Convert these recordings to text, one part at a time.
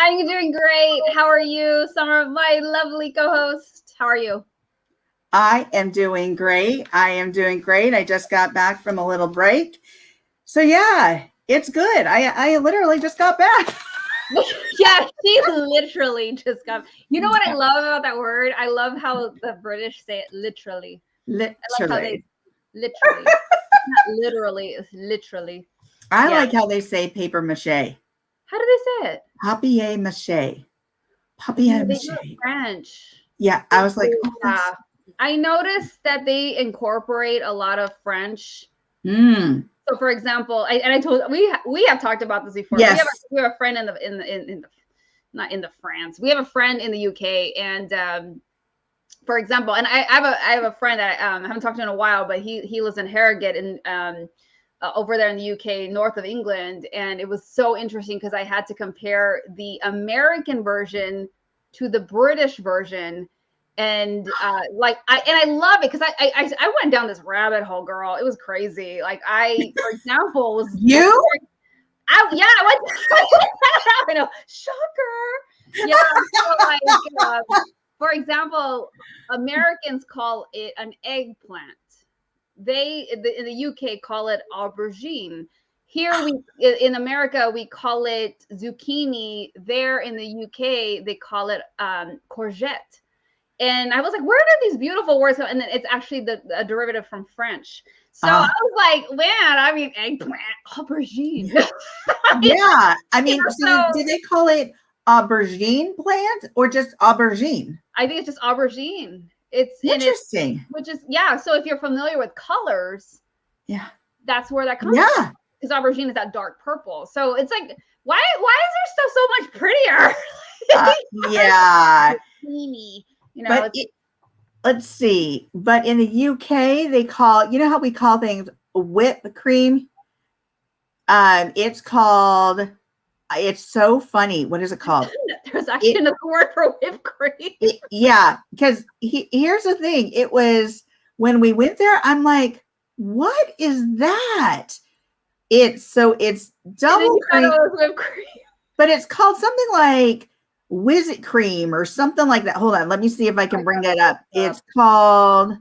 I'm doing great. How are you, Summer, my lovely co-host? How are you? I am doing great. I just got back from a little break. So yeah, it's good. I literally just got back. Yeah, she literally just got. You know what I love about that word? I love how the British say it literally. I like how they literally, not literally, it's literally. I Yeah. like how they say paper mache. How do they say it? Papier mache. Yeah, Papier they do it mache. French. Yeah, I was like, oh, Yeah. I noticed that they incorporate a lot of French. So, for example, I told we have talked about this before. Yes. We have a friend in the not in the France. We have a friend in the UK, and for example, and I have a friend that I haven't talked to in a while, but he lives in Harrogate and over there in the UK, north of England, and it was so interesting because I had to compare the American version to the British version. And I love it because I went down this rabbit hole, girl. It was crazy. Like for example, was I went I know, shocker. Yeah, so for example, Americans call it an eggplant. In the UK call it aubergine. Here in America we call it zucchini. There in the UK they call it courgette. And I was like, where did these beautiful words come? And then it's actually a derivative from French. So I was like, man, I mean, eggplant, aubergine. Yeah. I mean, do they call it aubergine plant or just aubergine? I think it's just aubergine. It's interesting. Which is, yeah. So if you're familiar with colors, yeah, that's where that comes from. Because aubergine is that dark purple. So it's like, why is there stuff so much prettier? Yeah. You know, let's see. But in the UK, they call, you know how we call things whipped cream? It's so funny. What is it called? There's actually another word for whipped cream. Yeah, because here's the thing. It was when we went there, I'm like, what is that? It's double cream, whipped cream, but it's called something like Whizzit cream or something like that. Hold on, let me see if I can bring it up. It's called.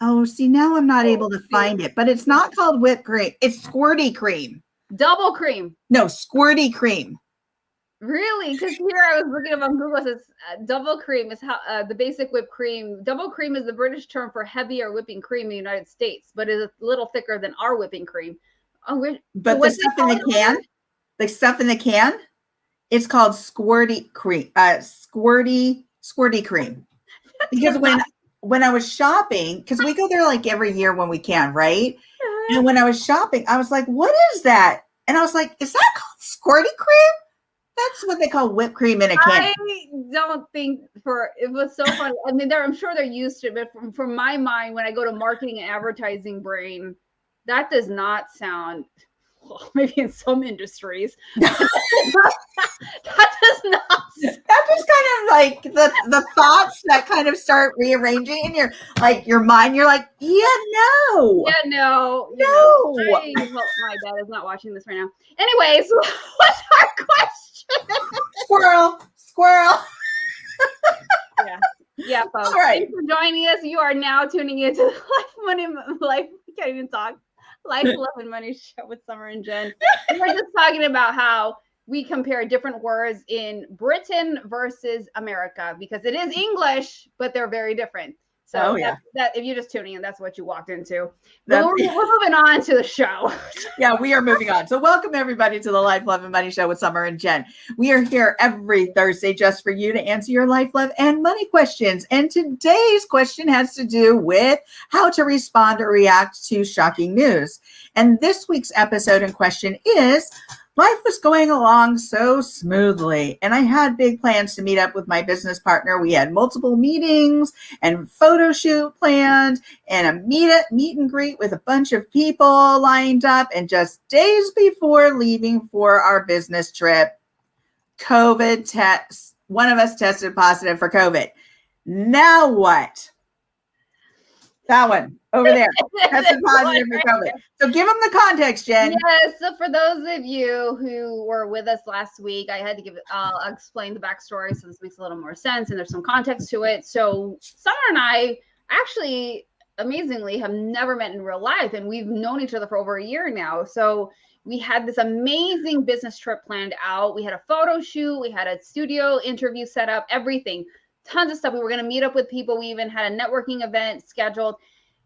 Oh, see, now I'm not able to find it, but it's not called whipped cream. It's squirty cream. Double cream. No, squirty cream. Really? Because here I was looking up on Google. It says double cream is how the basic whipped cream. Double cream is the British term for heavier whipping cream in the United States, but is a little thicker than our whipping cream. But the stuff in the can, it's called squirty cream. Squirty cream. Because when I was shopping, because we go there like every year when we can, right? And when I was shopping, I was like, what is that? And I was like, is that called squirty cream? That's what they call whipped cream in a can. I don't think it was so funny. I mean, I'm sure they're used to it, but from my mind, when I go to marketing and advertising brain, that does not sound, well, maybe in some industries, that does not. That's just kind of like the thoughts that kind of start rearranging in your mind. You're like, yeah, no. Yeah, no. I hope my dad is not watching this right now. Anyways, what's our question? Squirrel. Yeah, folks. All right. Thanks for joining us. You are now tuning into the I can't even talk. Life, Love, and Money Show with Summer and Jen. We're just talking about how we compare different words in Britain versus America because it is English, but they're very different. So that if you're just tuning in, that's what you walked into. We're moving on to the show. Yeah, we are moving on. So welcome everybody to the Life, Love, and Money Show with Summer and Jen. We are here every Thursday just for you to answer your life, love, and money questions. And today's question has to do with how to respond or react to shocking news. And this week's episode in question is, life was going along so smoothly, and I had big plans to meet up with my business partner. We had multiple meetings and photo shoot planned and a meet and greet with a bunch of people lined up. And just days before leaving for our business trip, COVID test, one of us tested positive for COVID. Now what? That one over there. Tested positive for COVID. So give them the context, Jen. Yes. So for those of you who were with us last week, I had to explain the backstory so this makes a little more sense and there's some context to it. So Summer and I actually, amazingly, have never met in real life, and we've known each other for over a year now. So we had this amazing business trip planned out. We had a photo shoot, we had a studio interview set up, everything. Tons of stuff. We were going to meet up with people. We even had a networking event scheduled.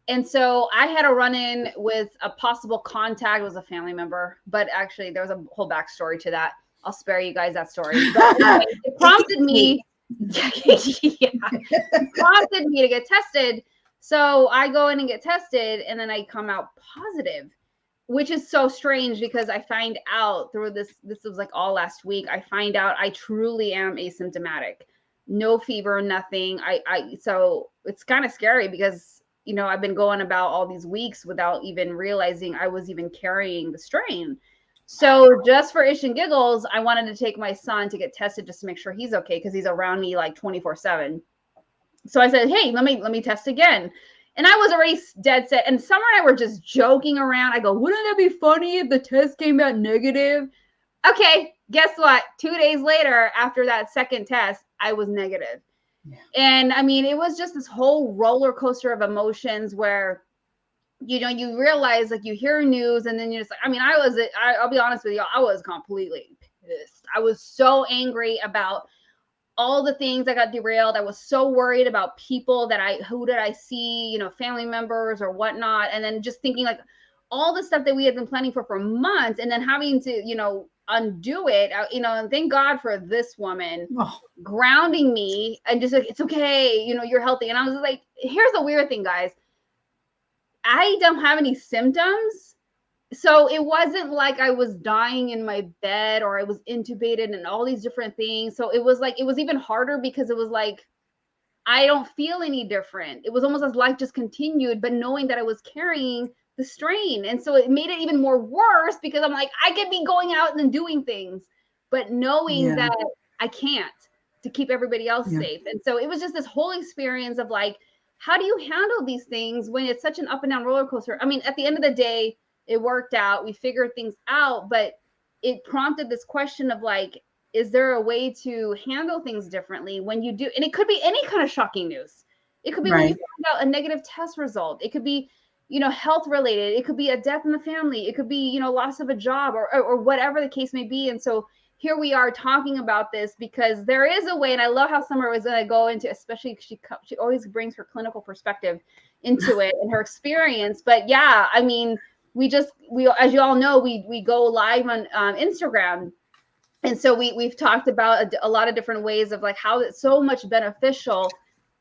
And so I had a run-in with a possible contact. It was a family member, but actually there was a whole backstory to that. I'll spare you guys that story. But anyway, it prompted me, it prompted me to get tested. So I go in and get tested, and then I come out positive, which is so strange because I find out through this was like all last week. I find out I truly am asymptomatic. No fever, nothing. So it's kind of scary because, you know, I've been going about all these weeks without even realizing I was even carrying the strain. So just for ish and giggles, I wanted to take my son to get tested just to make sure he's okay, because he's around me like 24/7. So I said, hey, let me test again. And I was already dead set. And Summer and I were just joking around. I go, wouldn't that be funny if the test came out negative? Okay, guess what? 2 days later, after that second test, I was negative. Yeah. And I mean, it was just this whole roller coaster of emotions where, you know, you realize, like, you hear news and then you're just like, I mean, I'll be honest with you, I was completely pissed. I was so angry about all the things that got derailed. I was so worried about people who did I see, you know, family members or whatnot. And then just thinking like all the stuff that we had been planning for months, and then having to, you know, undo it, you know, and thank God for this woman grounding me and just like, it's okay, you know, you're healthy. And I was like, here's the weird thing, guys. I don't have any symptoms. So it wasn't like I was dying in my bed or I was intubated and all these different things. So it was like, it was even harder because it was like, I don't feel any different. It was almost as life just continued, but knowing that I was carrying the strain. And so it made it even more worse because I'm like, I could be going out and doing things, but knowing that I can't, to keep everybody else safe. And so it was just this whole experience of like, how do you handle these things when it's such an up and down roller coaster? I mean, at the end of the day, it worked out. We figured things out, but it prompted this question of like, is there a way to handle things differently when you do? And it could be any kind of shocking news. It could be when you find out a negative test result. It could be, you know, health related. It could be a death in the family. It could be, you know, loss of a job or whatever the case may be. And so here we are talking about this because there is a way. And I love how Summer was going to go into, especially she always brings her clinical perspective into it and her experience. But yeah, I mean, we as you all know, we go live on Instagram. And so we've talked about a lot of different ways of like how it's so much beneficial,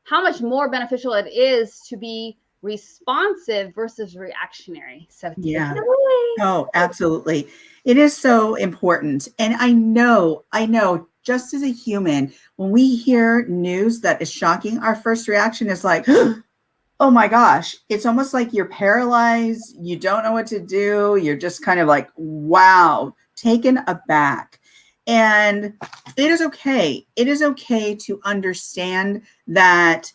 how much more beneficial it is to be responsive versus reactionary. So yeah. Oh, absolutely. It is so important. And I know, just as a human, when we hear news that is shocking, our first reaction is like, oh my gosh, it's almost like you're paralyzed. You don't know what to do. You're just kind of like, wow, taken aback. And it is okay. It is okay to understand that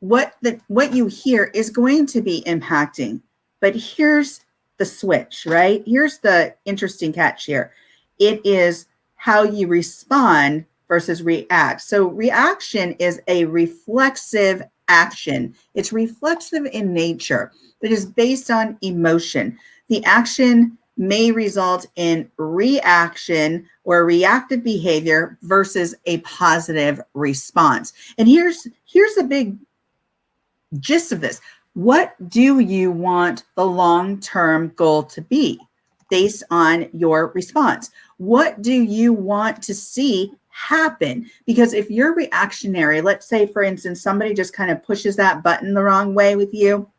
what you hear is going to be impacting. But here's the switch, right? Here's the interesting catch here. It is how you respond versus react. So reaction is a reflexive action. It's reflexive in nature. It is based on emotion. The action may result in reaction or reactive behavior versus a positive response. And here's the big gist of this. What do you want the long-term goal to be based on your response? What do you want to see happen? Because if you're reactionary, let's say, for instance, somebody just kind of pushes that button the wrong way with you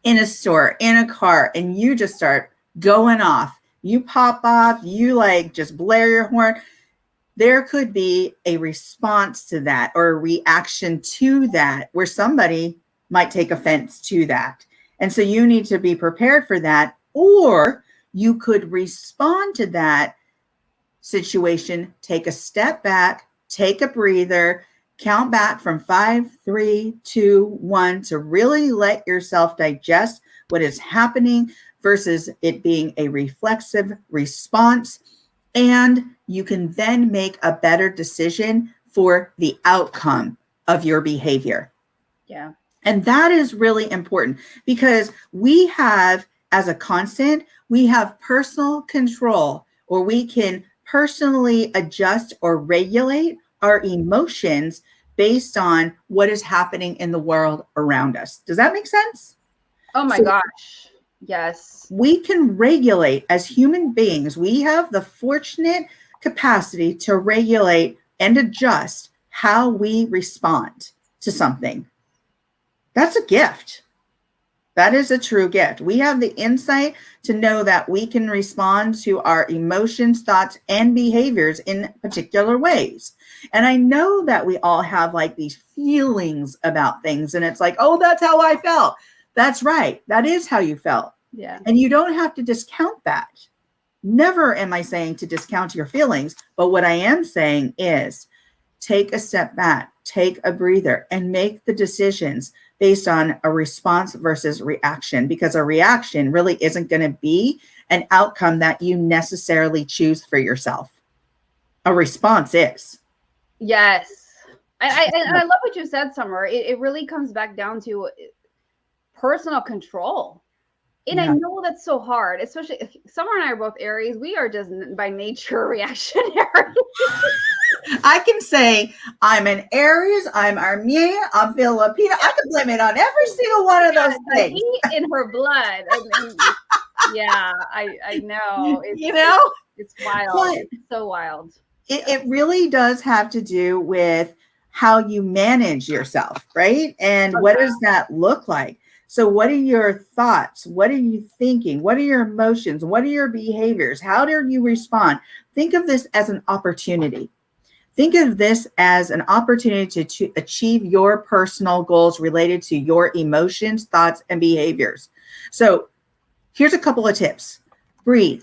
in a store, in a car, and you just start going off, you pop off, you like just blare your horn. There could be a response to that or a reaction to that where somebody might take offense to that. And so you need to be prepared for that, or you could respond to that situation, take a step back, take a breather, Count back from 5, 3, 2, 1 to really let yourself digest what is happening versus it being a reflexive response. And you can then make a better decision for the outcome of your behavior. Yeah. And that is really important because we have, as a constant, we have personal control, or we can personally adjust or regulate our emotions based on what is happening in the world around us. Does that make sense? Oh my gosh. Yes. We can regulate as human beings. We have the fortunate capacity to regulate and adjust how we respond to something. That's a gift. That is a true gift. We have the insight to know that we can respond to our emotions, thoughts, and behaviors in particular ways. And I know that we all have like these feelings about things, and it's like, oh, that's how I felt. That's right. That is how you felt. Yeah. And you don't have to discount that. Never am I saying to discount your feelings, but what I am saying is take a step back, take a breather, and make the decisions based on a response versus reaction, because a reaction really isn't going to be an outcome that you necessarily choose for yourself. A response is. Yes. I love what you said, Summer. It really comes back down to personal control. And I know that's so hard, especially if Summer and I are both Aries. We are just by nature reactionary. I can say I'm an Aries, I'm Armenian, I'm Filipino. I can blame it on every single one of those things. Heat in her blood. Yeah, I know. It's wild. But it's so wild. It really does have to do with how you manage yourself, right? And what does that look like? So what are your thoughts? What are you thinking? What are your emotions? What are your behaviors? How do you respond? Think of this as an opportunity. Think of this as an opportunity to achieve your personal goals related to your emotions, thoughts, and behaviors. So here's a couple of tips. Breathe.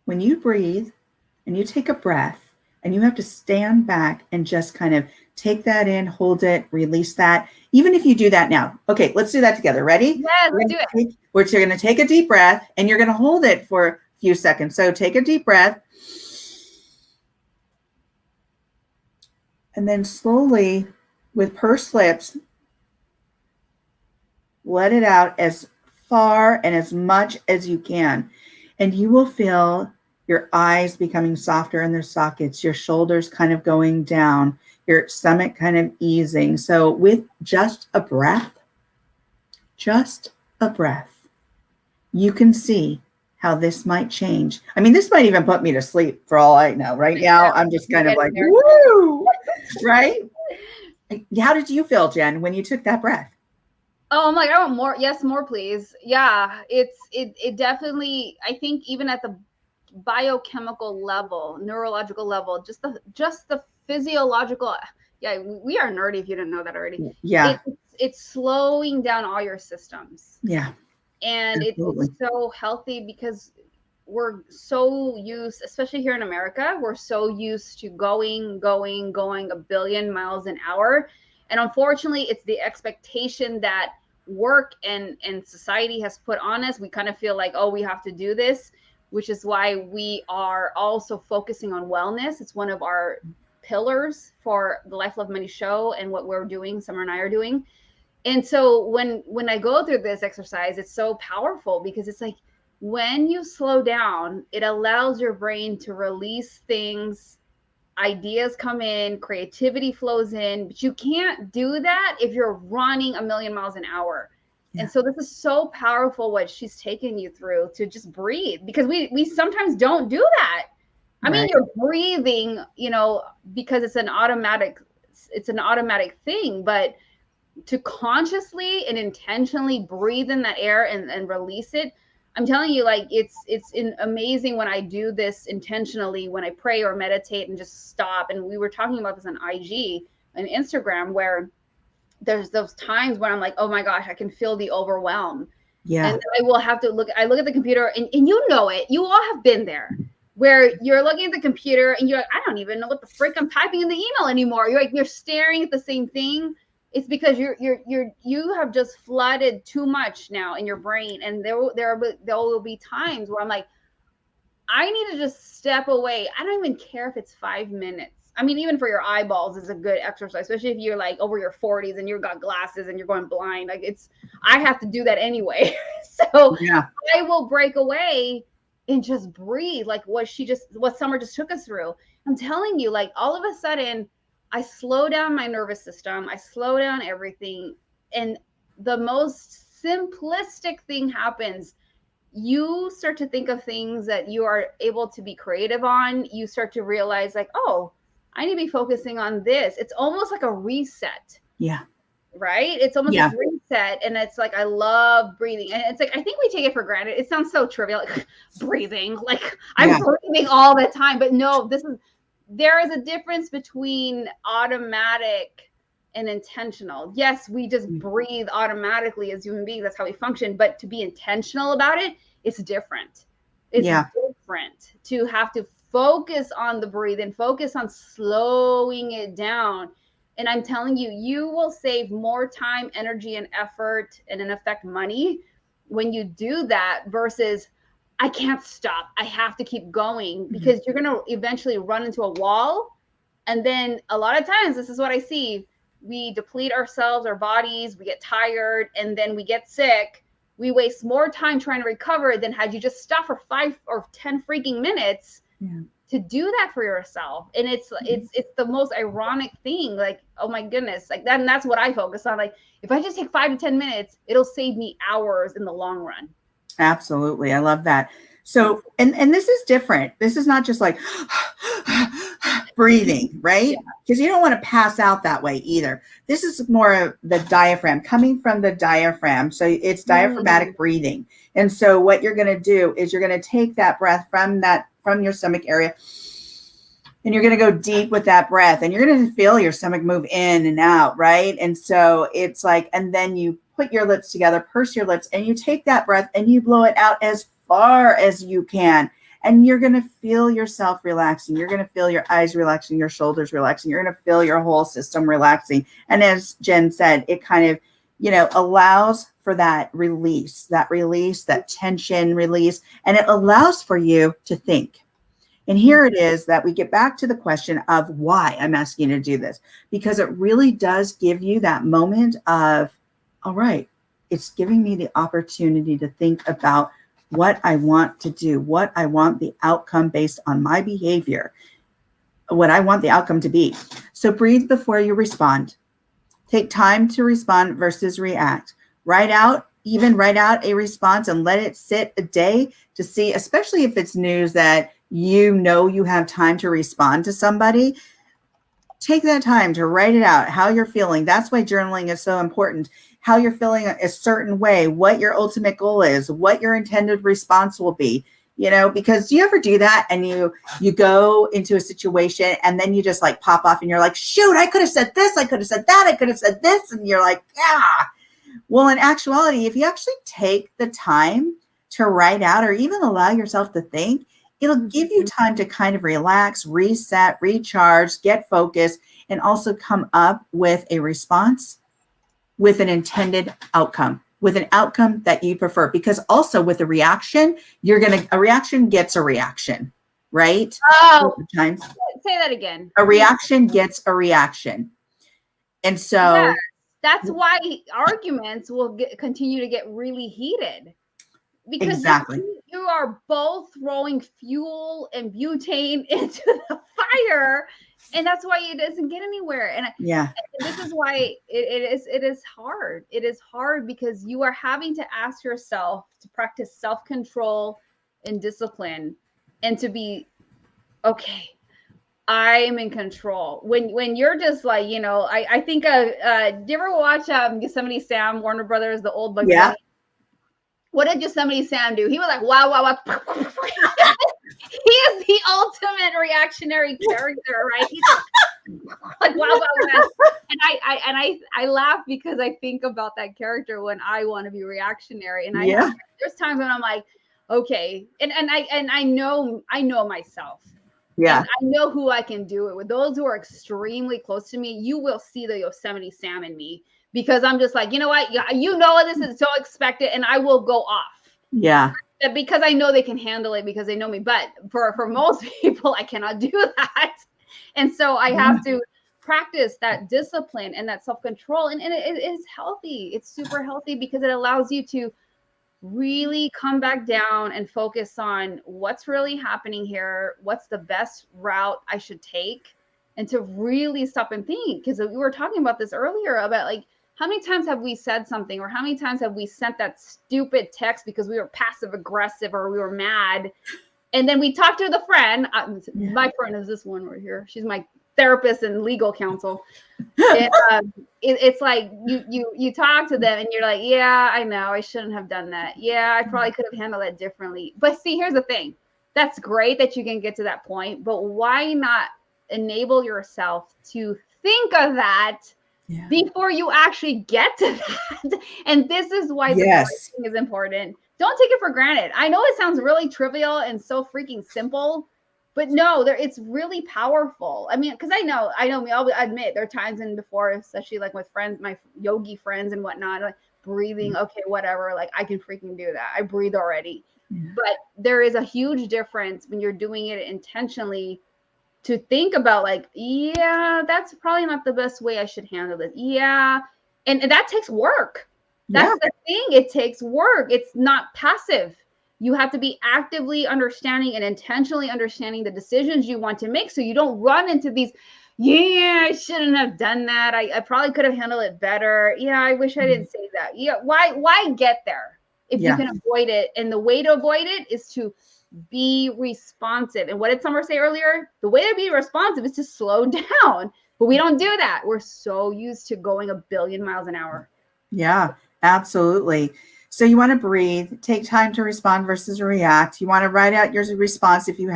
When you breathe and you take a breath and you have to stand back and just kind of take that in, hold it, release that. Even if you do that now. Okay, let's do that together. Ready? Yeah, let's do it. We're going to take a deep breath and you're going to hold it for a few seconds. So take a deep breath. And then slowly, with pursed lips, let it out as far and as much as you can. And you will feel your eyes becoming softer in their sockets, your shoulders kind of going down, your stomach kind of easing. So with just a breath, you can see how this might change. I mean, this might even put me to sleep for all I know. Right now, I'm just kind of like, woo, right? How did you feel, Jen, when you took that breath? Oh, I'm like, I want more. Yes, more, please. Yeah, it definitely, I think even at the biochemical level, neurological level, just the physiological. Yeah, we are nerdy if you didn't know that already. Yeah. It's slowing down all your systems. Yeah. And it's so healthy because we're so used, especially here in America, we're so used to going a billion miles an hour. And unfortunately, it's the expectation that work and society has put on us. We kind of feel like, oh, we have to do this, which is why we are also focusing on wellness. It's one of our pillars for the Life Love Money show and what we're doing, Summer and I are doing. And so when I go through this exercise, it's so powerful because it's like when you slow down, it allows your brain to release things, ideas come in, creativity flows in, but you can't do that if you're running a million miles an hour. Yeah. And so this is so powerful what she's taking you through to just breathe, because we sometimes don't do that. I mean, you're breathing, because it's an automatic thing, but to consciously and intentionally breathe in that air and release it. I'm telling you, like, it's amazing when I do this intentionally, when I pray or meditate and just stop. And we were talking about this on IG and Instagram, where there's those times when I'm like, oh my gosh, I can feel the overwhelm. Yeah. And I will have to look at the computer and you know it, you all have been there. where you're looking at the computer and you're like, I don't even know what the frick I'm typing in the email anymore. You're like, you're staring at the same thing. It's because you have just flooded too much now in your brain, and there will be times where I'm like, I need to just step away. I don't even care if it's 5 minutes. I mean, even for your eyeballs is a good exercise, especially if you're like over your 40s and you've got glasses and you're going blind. Like I have to do that anyway. So Yeah. I will break away and just breathe, like what Summer just took us through. I'm telling you, like all of a sudden, I slow down my nervous system. I slow down everything. And the most simplistic thing happens. You start to think of things that you are able to be creative on. You start to realize like, oh, I need to be focusing on this. It's almost like a reset. Yeah. Right? It's almost a reset. And it's like, I love breathing. And it's like, I think we take it for granted. It sounds so trivial, like breathing. Like I'm breathing all the time. But no, there is a difference between automatic and intentional. Yes, we just breathe automatically as human beings. That's how we function. But to be intentional about it, it's different. It's different to have to focus on the breathing, focus on slowing it down. And I'm telling you, you will save more time, energy, and effort, and in effect, money when you do that versus I can't stop. I have to keep going, because you're going to eventually run into a wall. And then a lot of times, this is what I see. We deplete ourselves, our bodies, we get tired, and then we get sick. We waste more time trying to recover than had you just stopped for 5 or 10 freaking minutes to do that for yourself. And it's the most ironic thing. Like, oh my goodness, like that. And that's what I focus on. Like, if I just take 5 to 10 minutes, it'll save me hours in the long run. Absolutely. I love that. So, and this is different. This is not just like breathing, right? Because you don't want to pass out that way either. This is more of the diaphragm, coming from the diaphragm. So it's diaphragmatic breathing. And so what you're going to do is you're going to take that breath from your stomach area, and you're going to go deep with that breath, and you're going to feel your stomach move in and out, right? And so it's like, and then you put your lips together, purse your lips, and you take that breath and you blow it out as far as you can. And you're going to feel yourself relaxing. You're going to feel your eyes relaxing, your shoulders relaxing. You're going to feel your whole system relaxing. And as Jen said, it kind of, allows for that release, that tension release, and it allows for you to think. And here it is that we get back to the question of why I'm asking you to do this, because it really does give you that moment of, all right, it's giving me the opportunity to think about what I want to do, what I want the outcome based on my behavior, what I want the outcome to be. So breathe before you respond. Take time to respond versus react. Write out a response and let it sit a day to see, especially if it's news that you have time to respond to somebody. Take that time to write it out, how you're feeling. That's why journaling is so important. How you're feeling a certain way, what your ultimate goal is, what your intended response will be, because do you ever do that and you go into a situation and then you just like pop off and you're like, shoot, I could have said this, I could have said that, I could have said this. And you're like, yeah. Well, in actuality, if you actually take the time to write out or even allow yourself to think, it'll give you time to kind of relax, reset, recharge, get focused, and also come up with a response with an intended outcome, with an outcome that you prefer. Because also with a reaction, a reaction gets a reaction, right? Oh, say that again. A reaction gets a reaction. And so yes, that's why arguments will continue to get really heated. Because exactly. You are both throwing fuel and butane into the fire, and that's why it doesn't get anywhere. And this is why it is hard. It is hard because you are having to ask yourself to practice self-control and discipline, and to be okay. I am in control. When you're just like, I think do you ever watch Yosemite Sam, Warner Brothers, the old Bugs Bunny? What did Yosemite Sam do? He was like, wow, wow, wow. He is the ultimate reactionary character, right? He's like wow, wow, wow. And I laugh because I think about that character when I want to be reactionary. And there's times when I'm like, okay. And I know myself. Yeah. And I know who I can do it with. Those who are extremely close to me, you will see the Yosemite Sam in me, because I'm just like, you know what? You know, this is so expected, and I will go off. Yeah. Because I know they can handle it because they know me. But for most people, I cannot do that. And so I have to practice that discipline and that self-control. And it is healthy. It's super healthy because it allows you to really come back down and focus on what's really happening here, what's the best route I should take, and to really stop and think. Because we were talking about this earlier about like, how many times have we said something, or how many times have we sent that stupid text because we were passive aggressive or we were mad, and then we talked to the friend. My friend is this one right here. She's my therapist and legal counsel. And, it's like you talk to them and you're like, yeah, I know I shouldn't have done that. Yeah, I probably could have handled it differently. But see, here's the thing. That's great that you can get to that point, but why not enable yourself to think of that before you actually get to that? And this is why the pricing is important. Don't take it for granted. I know it sounds really trivial and so freaking simple, but no, it's really powerful. I mean, because I know me, I'll admit there are times in before, especially like with friends, my yogi friends and whatnot, like breathing, okay, whatever, like I can freaking do that. I breathe already. But there is a huge difference when you're doing it intentionally to think about like, yeah, that's probably not the best way I should handle this. Yeah. And that takes work. That's the thing. It takes work. It's not passive. You have to be actively understanding and intentionally understanding the decisions you want to make, so you don't run into these, I shouldn't have done that. I probably could have handled it better. Yeah, I wish I didn't say that. Yeah, why get there if you can avoid it? And the way to avoid it is to be responsive. And what did Summer say earlier? The way to be responsive is to slow down. But we don't do that. We're so used to going a billion miles an hour. Yeah, absolutely. So you want to breathe, take time to respond versus react. You want to write out your response if you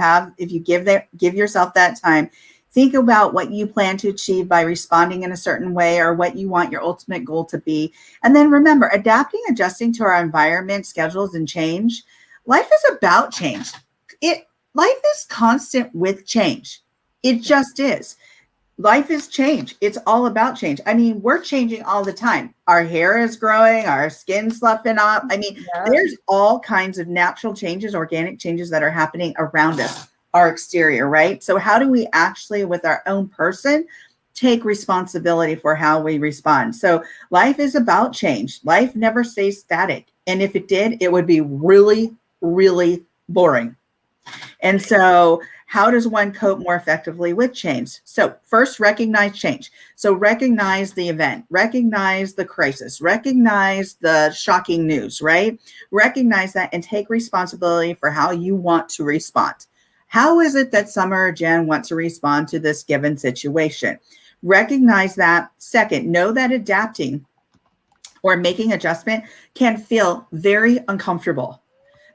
give yourself that time. Think about what you plan to achieve by responding in a certain way, or what you want your ultimate goal to be. And then remember, adapting, adjusting to our environment, schedules, and change. Life is about change. Life is constant with change. It just is. Life is change. It's all about change. I mean, we're changing all the time. Our hair is growing, our skin's sloughing up. I mean, there's all kinds of natural changes, organic changes that are happening around us, our exterior, right? So how do we actually, with our own person, take responsibility for how we respond? So life is about change. Life never stays static. And if it did, it would be really, really boring. And so how does one cope more effectively with change? So first, recognize change. So recognize the event, recognize the crisis, recognize the shocking news, right? Recognize that and take responsibility for how you want to respond. How is it that Summer or Jen want to respond to this given situation? Recognize that. Second, know that adapting or making adjustment can feel very uncomfortable.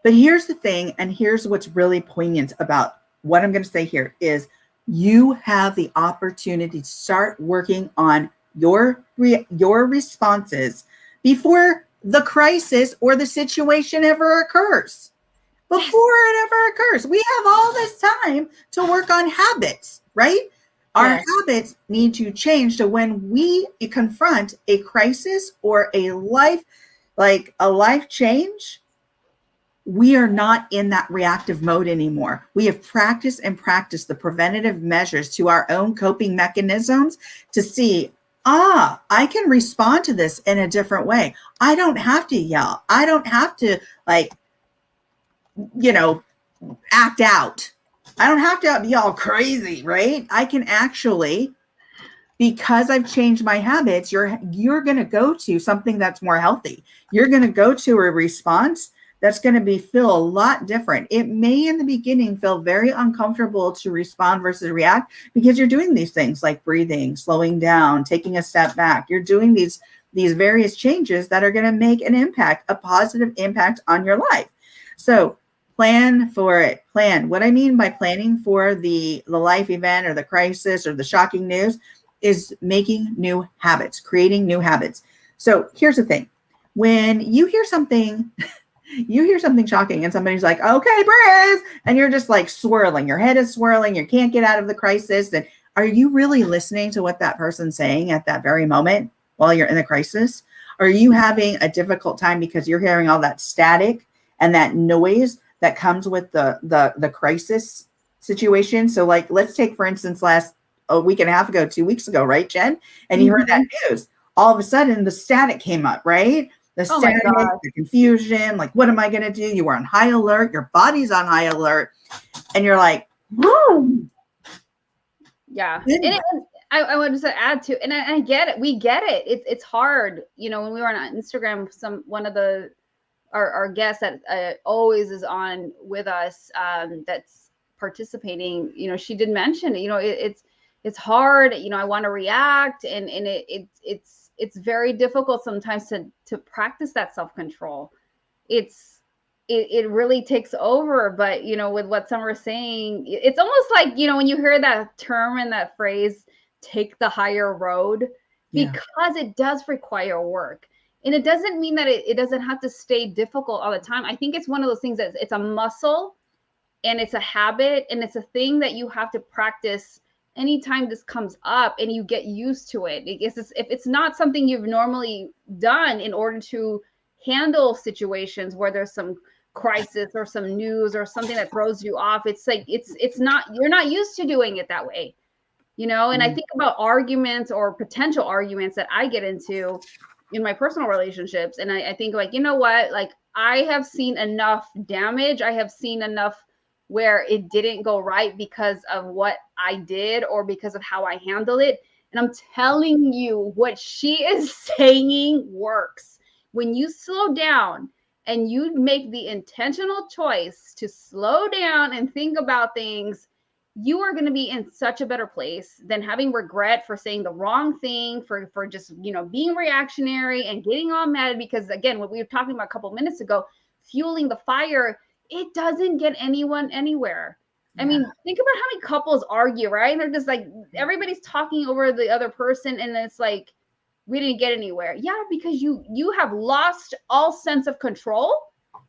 But here's the thing, and here's what's really poignant about what I'm going to say here is you have the opportunity to start working on your responses before the crisis or the situation ever occurs. Before it ever occurs. We have all this time to work on habits, right? Our habits need to change. So when we confront a crisis or a life change, we are not in that reactive mode anymore. We have practiced the preventative measures to our own coping mechanisms to see, I can respond to this in a different way. I don't have to yell. I don't have to act out. I don't have to be all crazy, right? I can actually, because I've changed my habits, you're going to go to something that's more healthy. You're going to go to a response that's going to feel a lot different. It may in the beginning feel very uncomfortable to respond versus react because you're doing these things like breathing, slowing down, taking a step back. You're doing these various changes that are going to make an impact, a positive impact on your life. So plan for it. Plan. What I mean by planning for the life event or the crisis or the shocking news is making new habits, creating new habits. So here's the thing. When you hear something You hear something shocking and somebody's like, okay, Briz, and you're just like swirling. Your head is swirling. You can't get out of the crisis. And are you really listening to what that person's saying at that very moment while you're in the crisis? Or are you having a difficult time because you're hearing all that static and that noise that comes with the crisis situation? So like, let's take, for instance, a week and a half ago, 2 weeks ago, right, Jen? And you heard that news. All of a sudden, the static came up, right? The static, the confusion, like, what am I going to do? You were on high alert. Your body's on high alert. And you're like, whoa. Yeah. And I wanted to add to, and I get it. We get it. It's hard. You know, when we were on Instagram, one of our guests that always is on with us, that's participating, you know, she did mention, you know, it's hard. You know, I want to react, and it's very difficult sometimes to practice that self-control. It really takes over. But, you know, with what Summer is saying, it's almost like, you know, when you hear that term and that phrase, take the higher road, because it does require work. And it doesn't mean that it doesn't have to stay difficult all the time. I think it's one of those things that it's a muscle, and it's a habit, and it's a thing that you have to practice anytime this comes up, and you get used to it. If it's not something you've normally done in order to handle situations where there's some crisis or some news or something that throws you off, it's like it's not, you're not used to doing it that way, you know. And I think about arguments or potential arguments that I get into in my personal relationships, and I think, like, you know what, like, I have seen enough damage, I have seen enough where it didn't go right because of what I did or because of how I handled it. And I'm telling you, what she is saying works. When you slow down and you make the intentional choice to slow down and think about things, you are going to be in such a better place than having regret for saying the wrong thing, for just, you know, being reactionary and getting all mad. Because again, what we were talking about a couple of minutes ago, fueling the fire, it doesn't get anyone anywhere. I mean, think about how many couples argue, right? And they're just like, everybody's talking over the other person, and it's like, we didn't get anywhere. Yeah, because you have lost all sense of control.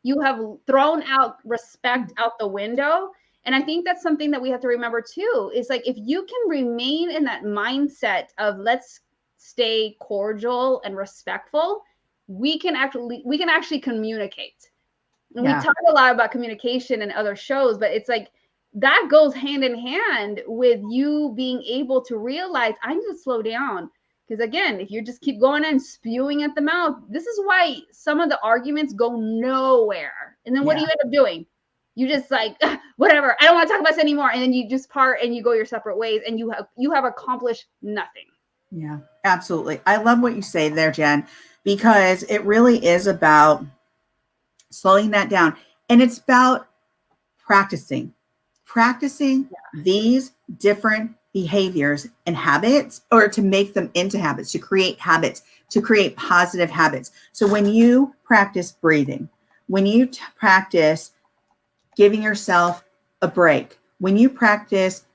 You have thrown out respect out the window. And I think that's something that we have to remember too, is like, if you can remain in that mindset of let's stay cordial and respectful, we can actually communicate. And we talk a lot about communication in other shows, but it's like that goes hand in hand with you being able to realize, I need to slow down. Because again, if you just keep going and spewing at the mouth, this is why some of the arguments go nowhere. And then what do you end up doing? You just like, whatever, I don't want to talk about this anymore. And then you just part and you go your separate ways, and you have accomplished nothing. Yeah, absolutely. I love what you say there, Jen, because it really is about slowing that down. And it's about practicing these different behaviors and habits, or to make them into habits, to create positive habits. So when you practice breathing, when you practice giving yourself a break, when you practice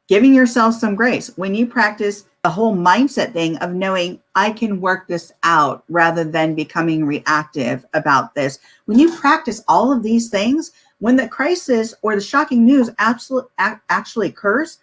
giving yourself some grace, when you practice the whole mindset thing of knowing I can work this out rather than becoming reactive about this, when you practice all of these things, when the crisis or the shocking news actually occurs,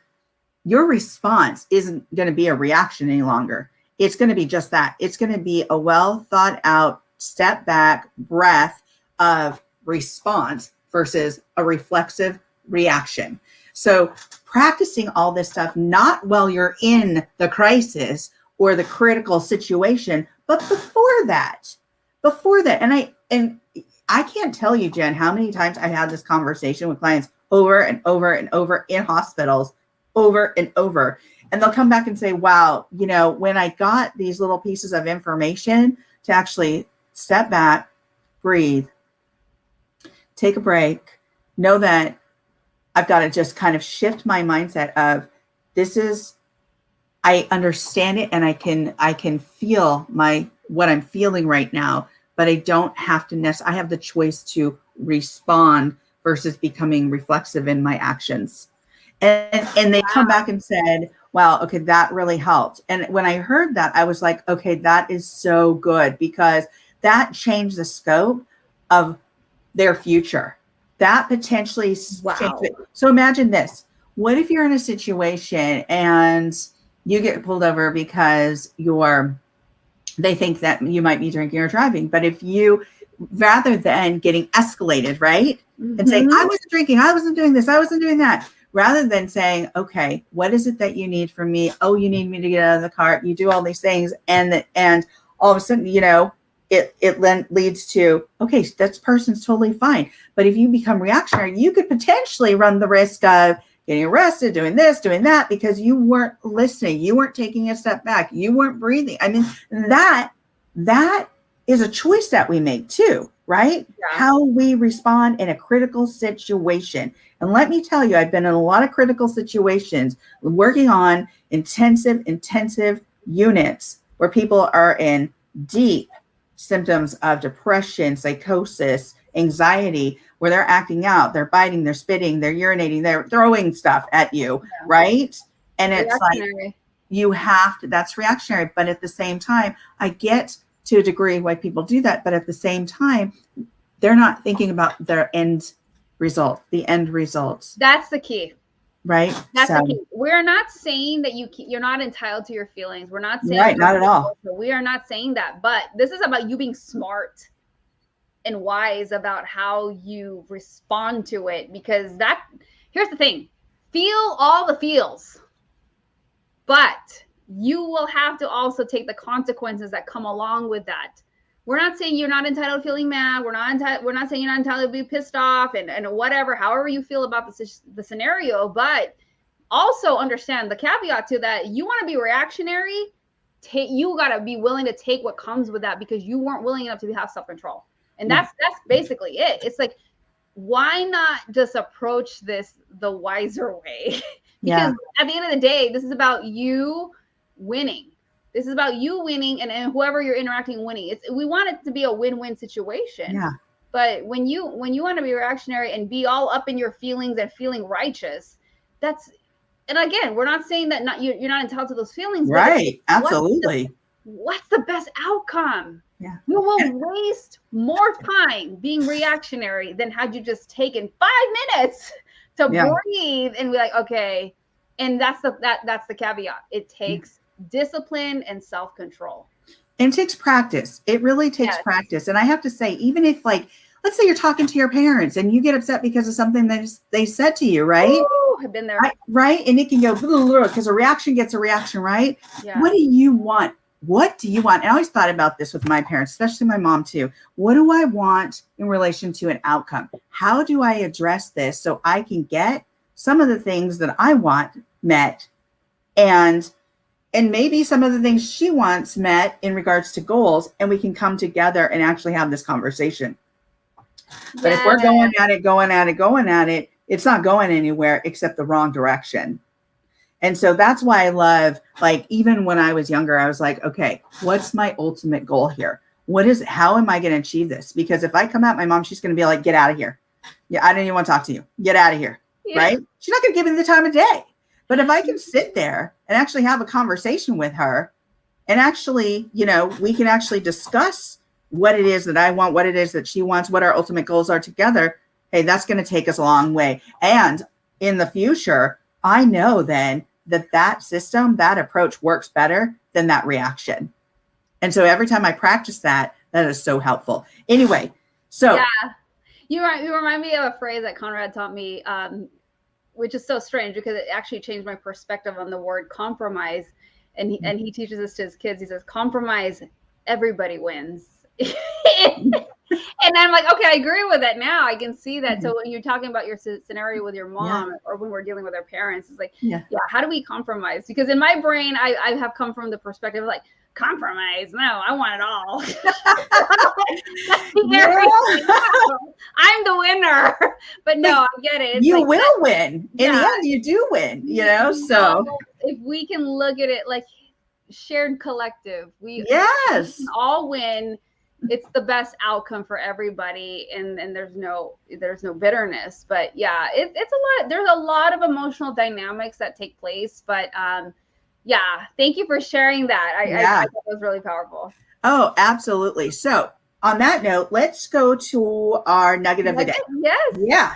your response isn't going to be a reaction any longer. It's going to be just that. It's going to be a well thought out step back breath of response versus a reflexive reaction. So practicing all this stuff, not while you're in the crisis or the critical situation, but before that. And I can't tell you, Jen, how many times I had this conversation with clients over and over and over in hospitals, over and over. And they'll come back and say, wow, you know, when I got these little pieces of information to actually step back, breathe, take a break, know that I've got to just kind of shift my mindset of I understand it, and I can feel what I'm feeling right now, but I don't have to I have the choice to respond versus becoming reflexive in my actions. And they come back and said, wow, okay, that really helped. And when I heard that, I was like, okay, that is so good, because that changed the scope of their future. That potentially Wow. So imagine this. What if you're in a situation and you get pulled over because they think that you might be drinking or driving. But if you, rather than getting escalated, right? And saying, I wasn't drinking, I wasn't doing this, I wasn't doing that. Rather than saying, okay, what is it that you need from me? Oh, you need me to get out of the car. You do all these things. And all of a sudden, it then leads to, okay, that person's totally fine. But if you become reactionary, you could potentially run the risk of getting arrested, doing this, doing that, because you weren't listening. You weren't taking a step back. You weren't breathing. I mean, that is a choice that we make too, right? Yeah. How we respond in a critical situation. And let me tell you, I've been in a lot of critical situations working on intensive units where people are in deep symptoms of depression, psychosis, anxiety, where they're acting out, they're biting, they're spitting, they're urinating, they're throwing stuff at you, right? And it's like, you have to, that's reactionary. But at the same time, I get to a degree why people do that. But at the same time, they're not thinking about their end result, the end results. That's the key. Right. That's the key. We're not saying that you're not entitled to your feelings. We're not saying right, not at all. We are not saying that, but this is about you being smart and wise about how you respond to it. Because here's the thing, feel all the feels, but you will have to also take the consequences that come along with that. We're not saying you're not entitled to feeling mad. We're not saying you're not entitled to be pissed off and whatever, however you feel about the scenario. But also understand the caveat to that. You want to be reactionary. You got to be willing to take what comes with that, because you weren't willing enough to have self-control. And that's basically it. It's like, why not just approach this the wiser way? Because at the end of the day, this is about you winning. This is about you winning and whoever you're interacting winning. We want it to be a win-win situation. Yeah. But when you want to be reactionary and be all up in your feelings and feeling righteous, and again, we're not saying that you're not entitled to those feelings. Right. Absolutely. What's the best outcome? Yeah. You will waste more time being reactionary than had you just taken 5 minutes to breathe and be like, okay. And that's the caveat. It takes discipline and self-control. And it takes practice. It really takes practice. And I have to say, even if, like, let's say you're talking to your parents and you get upset because of something that they said to you, right? Ooh, I've been there. Right? And it can go because a reaction gets a reaction, right? Yeah. What do you want? What do you want? And I always thought about this with my parents, especially my mom too. What do I want in relation to an outcome? How do I address this so I can get some of the things that I want met, and maybe some of the things she wants met in regards to goals, and we can come together and actually have this conversation. But if we're going at it, it's not going anywhere except the wrong direction. And so that's why I love, like, even when I was younger, I was like, okay, what's my ultimate goal here? How am I going to achieve this? Because if I come at my mom, she's going to be like, get out of here. Yeah, I don't even want to talk to you. Get out of here. Yeah. Right? She's not going to give me the time of day. But if I can sit there and actually have a conversation with her, and actually, we can actually discuss what it is that I want, what it is that she wants, what our ultimate goals are together, hey, that's going to take us a long way. And in the future, I know then that system, that approach works better than that reaction. And so every time I practice that is so helpful. Anyway, so. Yeah. You remind me of a phrase that Conrad taught me, which is so strange because it actually changed my perspective on the word compromise. And he teaches this to his kids. He says, compromise, everybody wins. And I'm like, okay, I agree with that now. I can see that. Mm-hmm. So when you're talking about your scenario with your mom or when we're dealing with our parents, it's like, how do we compromise? Because in my brain, I have come from the perspective of like, compromise? No, I want it all. I'm the winner. But no, I get it. It's you like, will win. In the end, you do win, so. If we can look at it like shared collective, we all win. It's the best outcome for everybody, and there's no bitterness. But it's a lot. There's a lot of emotional dynamics that take place. But thank you for sharing that. I thought it was really powerful. Oh, absolutely. So on that note, let's go to our nugget of the day. Yes. Yeah.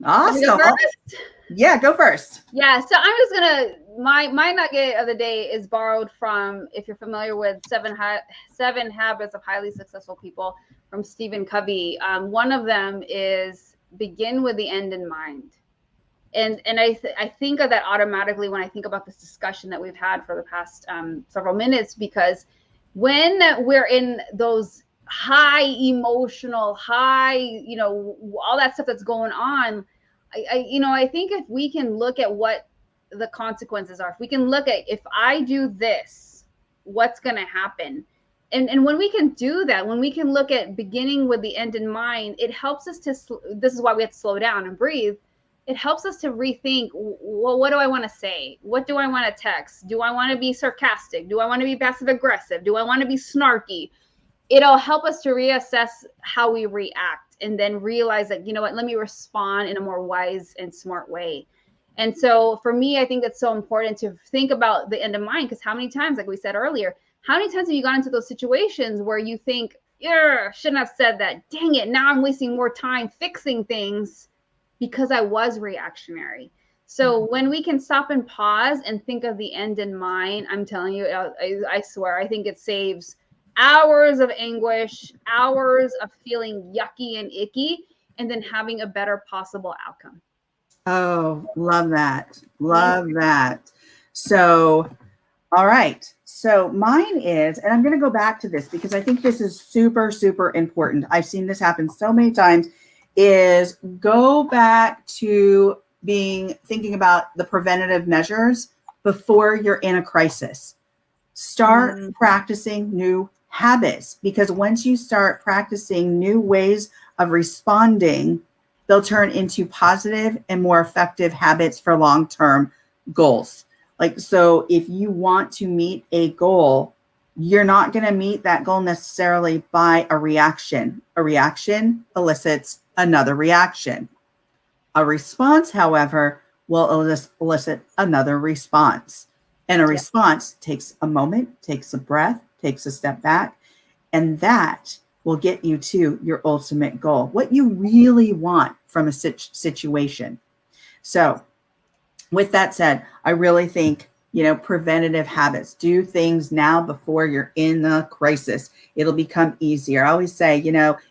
Awesome. Go first? Yeah, go first. Yeah, so I'm just gonna my nugget of the day is borrowed from, if you're familiar with Seven Habits of Highly Successful People from Stephen Covey. One of them is begin with the end in mind. And I think of that automatically when I think about this discussion that we've had for the past several minutes, because when we're in those high emotional, all that stuff that's going on, I think if we can look at what the consequences are, if we can look at, if I do this, what's going to happen? And when we can do that, when we can look at beginning with the end in mind, it helps us to, this is why we have to slow down and breathe. It helps us to rethink, well, what do I want to say? What do I want to text? Do I want to be sarcastic? Do I want to be passive aggressive? Do I want to be snarky? It'll help us to reassess how we react and then realize that, you know what, let me respond in a more wise and smart way. And so for me, I think it's so important to think about the end in mind, because how many times, like we said earlier, how many times have you gotten into those situations where you think, yeah, shouldn't have said that. Dang it, now I'm wasting more time fixing things because I was reactionary. So when we can stop and pause and think of the end in mind, I'm telling you, I swear, I think it saves hours of anguish, hours of feeling yucky and icky, and then having a better possible outcome. Oh, love that. Love that. So, all right. So mine is, and I'm going to go back to this because I think this is super, super important. I've seen this happen so many times, is go back to thinking about the preventative measures before you're in a crisis. Start practicing new habits, because once you start practicing new ways of responding, they'll turn into positive and more effective habits for long-term goals. Like, so if you want to meet a goal, you're not going to meet that goal necessarily by a reaction. A reaction elicits another reaction. A response, however, will elicit another response. And a response takes a moment, takes a breath, takes a step back, and that will get you to your ultimate goal, what you really want from a situation. So with that said, I really think, preventative habits, do things now before you're in the crisis. It'll become easier. I always say,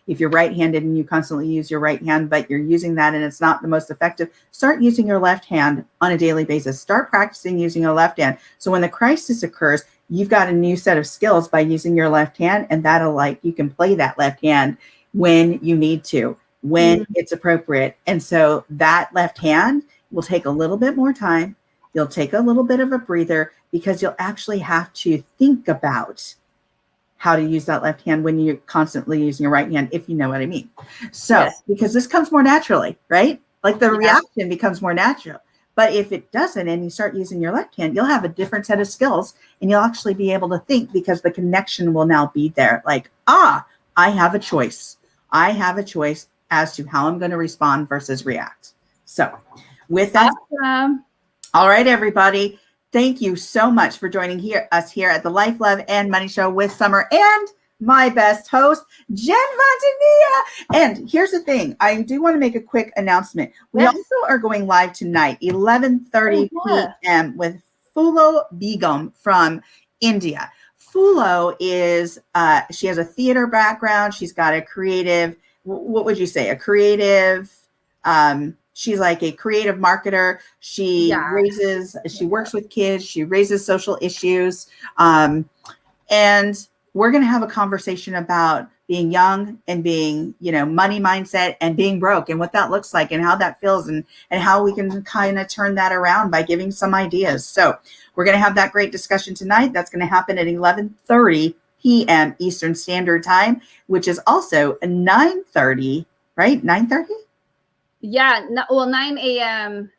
if you're right-handed and you constantly use your right hand, but you're using that and it's not the most effective, start using your left hand on a daily basis. Start practicing using your left hand. So when the crisis occurs, you've got a new set of skills by using your left hand, and you can play that left hand when you need to, when it's appropriate. And so that left hand will take a little bit more time. You'll take a little bit of a breather, because you'll actually have to think about how to use that left hand when you're constantly using your right hand, if you know what I mean. So, because this comes more naturally, right? Like the reaction becomes more natural. But if it doesn't, and you start using your left hand, you'll have a different set of skills, and you'll actually be able to think, because the connection will now be there. Like, I have a choice. I have a choice as to how I'm going to respond versus react. So with that, all right, everybody, thank you so much for joining us here at the Life, Love, and Money Show with Summer and my best host, Jen Fontanilla. And here's the thing. I do want to make a quick announcement. We also are going live tonight, 11:30 p.m. with Fulo Begum from India. Fulo is, she has a theater background. She's got a creative, what would you say? A creative, she's like a creative marketer. She works with kids. She raises social issues. And we're going to have a conversation about being young and being, money mindset and being broke and what that looks like and how that feels and how we can kind of turn that around by giving some ideas. So we're going to have that great discussion tonight. That's going to happen at 11:30 p.m. Eastern Standard Time, which is also 9:30, right? 9:30? Yeah. 9 a.m.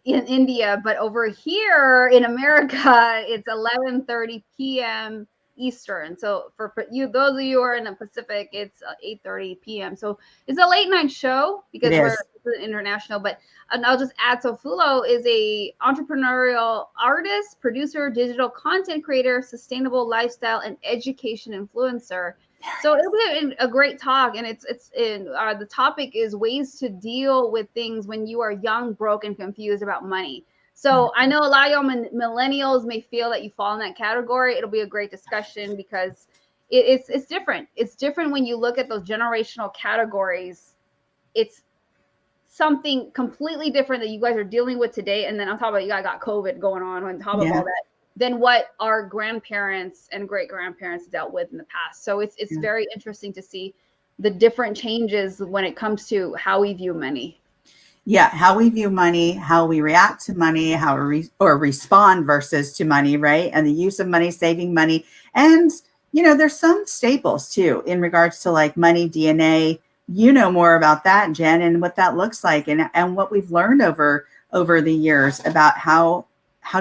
in India, but over here in America, it's 11:30 p.m. Eastern. So for you, those of you who are in the Pacific, it's 8:30 p.m. So it's a late night show because we're international. But and I'll just add, so Fulo is a entrepreneurial artist, producer, digital content creator, sustainable lifestyle, and education influencer. So it'll be a great talk, and the topic is ways to deal with things when you are young, broke, and confused about money. So I know a lot of y'all millennials may feel that you fall in that category. It'll be a great discussion because it's different. It's different when you look at those generational categories. It's something completely different that you guys are dealing with today. And then on top of it, you guys got COVID going on top of all that, than what our grandparents and great grandparents dealt with in the past. So it's very interesting to see the different changes when it comes to how we view money. Yeah, how we view money, how we react to money, how we respond versus to money, right? And the use of money, saving money. And, there's some staples too in regards to like money DNA. You know more about that, Jen, and what that looks like and what we've learned over the years about how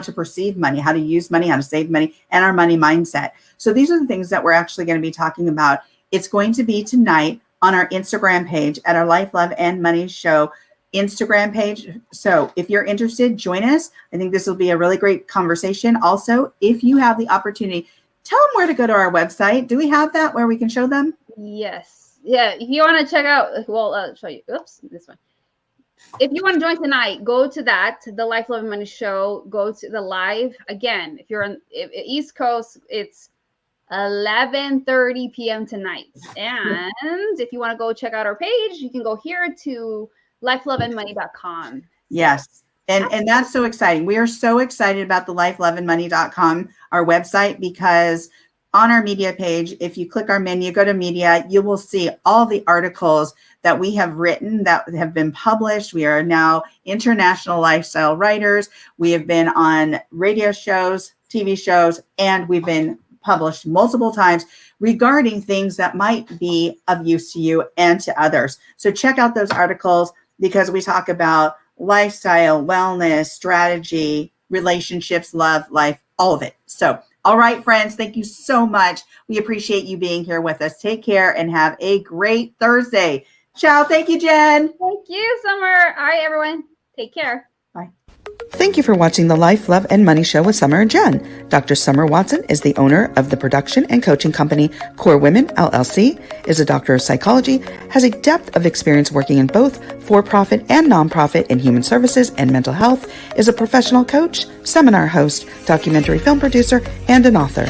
to perceive money, how to use money, how to save money, and our money mindset. So these are the things that we're actually going to be talking about. It's going to be tonight on our Instagram page at our Life, Love, and Money Show Instagram page. So if you're interested, join us. I think this will be a really great conversation. Also, if you have the opportunity, tell them where to go to our website. Do we have that where we can show them? Yes. Yeah. If you want to check out, I'll show you. Oops, this one. If you want to join tonight, go to the Life, Love, and Money Show. Go to the live. Again, if you're on East Coast, it's 11:30 p.m. tonight. And if you want to go check out our page, you can go here to lifeloveandmoney.com. Yes. And that's so exciting. We are so excited about the lifeloveandmoney.com, our website, because on our media page, if you click our menu, go to media, you will see all the articles that we have written that have been published. We are now international lifestyle writers. We have been on radio shows, TV shows, and we've been published multiple times regarding things that might be of use to you and to others. So check out those articles because we talk about lifestyle, wellness, strategy, relationships, love, life, all of it. So, all right, friends, thank you so much. We appreciate you being here with us. Take care and have a great Thursday. Ciao. Thank you, Jen. Thank you, Summer. All right, everyone. Take care. Bye. Thank you for watching the Life, Love, and Money Show with Summer and Jen. Dr. Summer Watson is the owner of the production and coaching company Core Women, LLC, is a doctor of psychology, has a depth of experience working in both for-profit and nonprofit in human services and mental health, is a professional coach, seminar host, documentary film producer, and an author.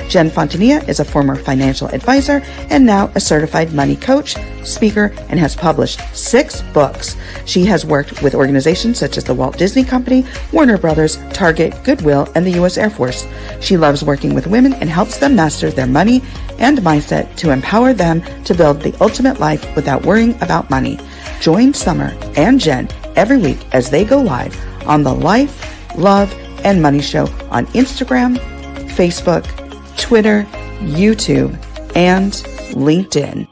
Jen Fontanilla is a former financial advisor and now a certified money coach, speaker, and has published 6 books. She has worked with organizations such as the Walt Disney Company, Warner Brothers, Target, Goodwill, and the U.S. Air Force. She loves working with women and helps them master their money and mindset to empower them to build the ultimate life without worrying about money. Join Summer and Jen every week as they go live on the Life, Love, and Money Show on Instagram, Facebook, Twitter, YouTube, and LinkedIn.